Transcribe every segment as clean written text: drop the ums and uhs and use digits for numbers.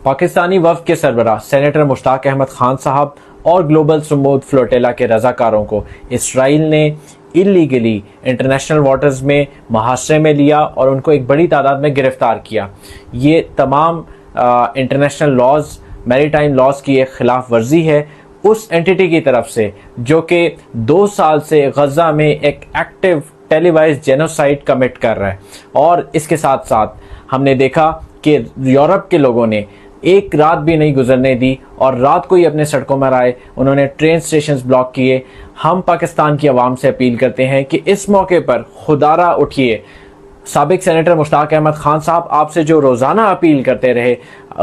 پاکستانی وفد کے سربراہ سینیٹر مشتاق احمد خان صاحب اور گلوبل سمود فلوٹیلا کے رضاکاروں کو اسرائیل نے اللیگلی انٹرنیشنل واٹرز میں محاصرے میں لیا اور ان کو ایک بڑی تعداد میں گرفتار کیا۔ یہ تمام انٹرنیشنل لاز، میری ٹائم لاز کی ایک خلاف ورزی ہے اس اینٹیٹی کی طرف سے جو کہ 2 سال سے غزہ میں ایک ایکٹیو ٹیلی وائز جینوسائیڈ کمٹ کر رہا ہے۔ اور اس کے ساتھ ساتھ ہم نے دیکھا کہ یورپ کے لوگوں نے ایک رات بھی نہیں گزرنے دی اور رات کو ہی اپنے سڑکوں میں آئے، انہوں نے ٹرین سٹیشنز بلاک کیے۔ ہم پاکستان کی عوام سے اپیل کرتے ہیں کہ اس موقع پر خدارہ اٹھیے۔ سابق سینیٹر مشتاق احمد خان صاحب آپ سے جو روزانہ اپیل کرتے رہے،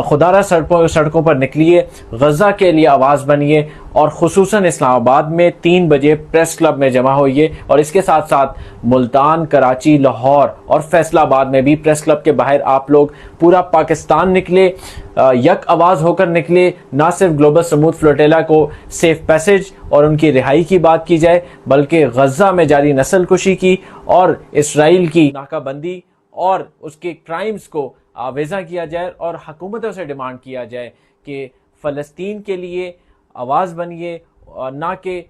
خدارہ سڑکوں پر نکلیے، غزہ کے لیے آواز بنیے اور خصوصاً اسلام آباد میں 3 بجے پریس کلب میں جمع ہوئیے، اور اس کے ساتھ ساتھ ملتان، کراچی، لاہور اور فیصل آباد میں بھی پریس کلب کے باہر آپ لوگ پورا پاکستان نکلے، یک آواز ہو کر نکلے۔ نہ صرف گلوبل سمود فلوٹیلا کو سیف پیسج اور ان کی رہائی کی بات کی جائے، بلکہ غزہ میں جاری نسل کشی کی اور اسرائیل کی ناکہ بندی اور اس کے کرائمز کو آویزہ کیا جائے، اور حکومتوں سے ڈیمانڈ کیا جائے کہ فلسطین کے لیے آواز بنیے، نہ کہ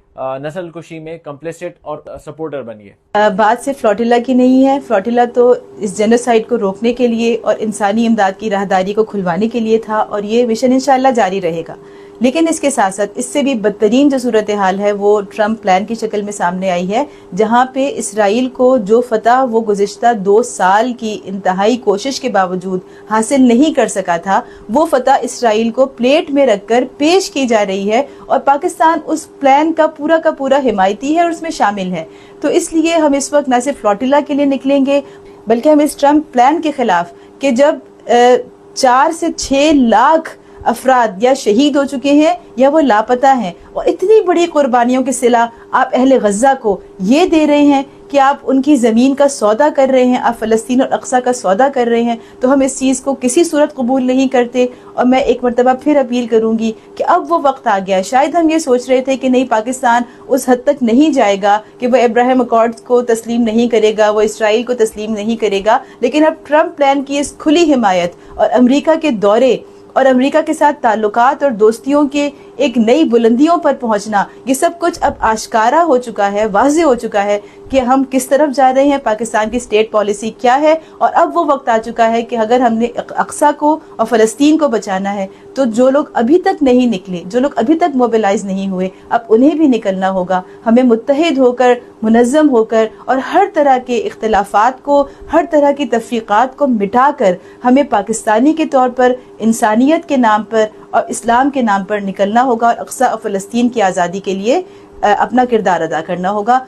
نسل کشی میں کمپلیسٹ اور سپورٹر بنیے۔ بات صرف فلوٹیلا کی نہیں ہے، فلوٹیلا تو اس جینوسائیڈ کو روکنے کے لیے اور انسانی امداد کی راہداری کو کھلوانے کے لیے تھا، اور یہ مشن انشاءاللہ جاری رہے گا۔ لیکن اس کے ساتھ ساتھ اس سے بھی بدترین جو صورتحال ہے وہ ٹرمپ پلان کی شکل میں سامنے آئی ہے، جہاں پہ اسرائیل کو جو فتح وہ گزشتہ 2 سال کی انتہائی کوشش کے باوجود حاصل نہیں کر سکا تھا، وہ فتح اسرائیل کو پلیٹ میں رکھ کر پیش کی جا رہی ہے، اور پاکستان اس پلان کا پورا حمایتی ہے اور اس میں شامل ہے۔ تو اس لیے ہم اس وقت نہ صرف فلوٹیلا کے لیے نکلیں گے، بلکہ ہم اس ٹرمپ پلان کے خلاف کہ جب 4 سے 6 لاکھ افراد یا شہید ہو چکے ہیں یا وہ لاپتہ ہیں، اور اتنی بڑی قربانیوں کے صلہ آپ اہل غزہ کو یہ دے رہے ہیں کہ آپ ان کی زمین کا سودا کر رہے ہیں، آپ فلسطین اور اقصیٰ کا سودا کر رہے ہیں، تو ہم اس چیز کو کسی صورت قبول نہیں کرتے۔ اور میں ایک مرتبہ پھر اپیل کروں گی کہ اب وہ وقت آ گیا، شاید ہم یہ سوچ رہے تھے کہ نہیں، پاکستان اس حد تک نہیں جائے گا کہ وہ ابراہیم اکارڈز کو تسلیم نہیں کرے گا، وہ اسرائیل کو تسلیم نہیں کرے گا، لیکن اب ٹرمپ پلان کی اس کھلی حمایت اور امریکہ کے دورے اور امریکہ کے ساتھ تعلقات اور دوستیوں کے ایک نئی بلندیوں پر پہنچنا، یہ سب کچھ اب آشکارا ہو چکا ہے، واضح ہو چکا ہے کہ ہم کس طرف جا رہے ہیں، پاکستان کی اسٹیٹ پالیسی کیا ہے۔ اور اب وہ وقت آ چکا ہے کہ اگر ہم نے اقصیٰ کو اور فلسطین کو بچانا ہے تو جو لوگ ابھی تک نہیں نکلے، جو لوگ ابھی تک موبلائز نہیں ہوئے، اب انہیں بھی نکلنا ہوگا۔ ہمیں متحد ہو کر، منظم ہو کر اور ہر طرح کے اختلافات کو، ہر طرح کی تفریقات کو مٹا کر ہمیں پاکستانی کے طور پر انسانیت کے نام پر اور اسلام کے نام پر نکلنا ہوگا، اور اقصیٰ اور فلسطین کی آزادی کے لیے اپنا کردار ادا کرنا ہوگا۔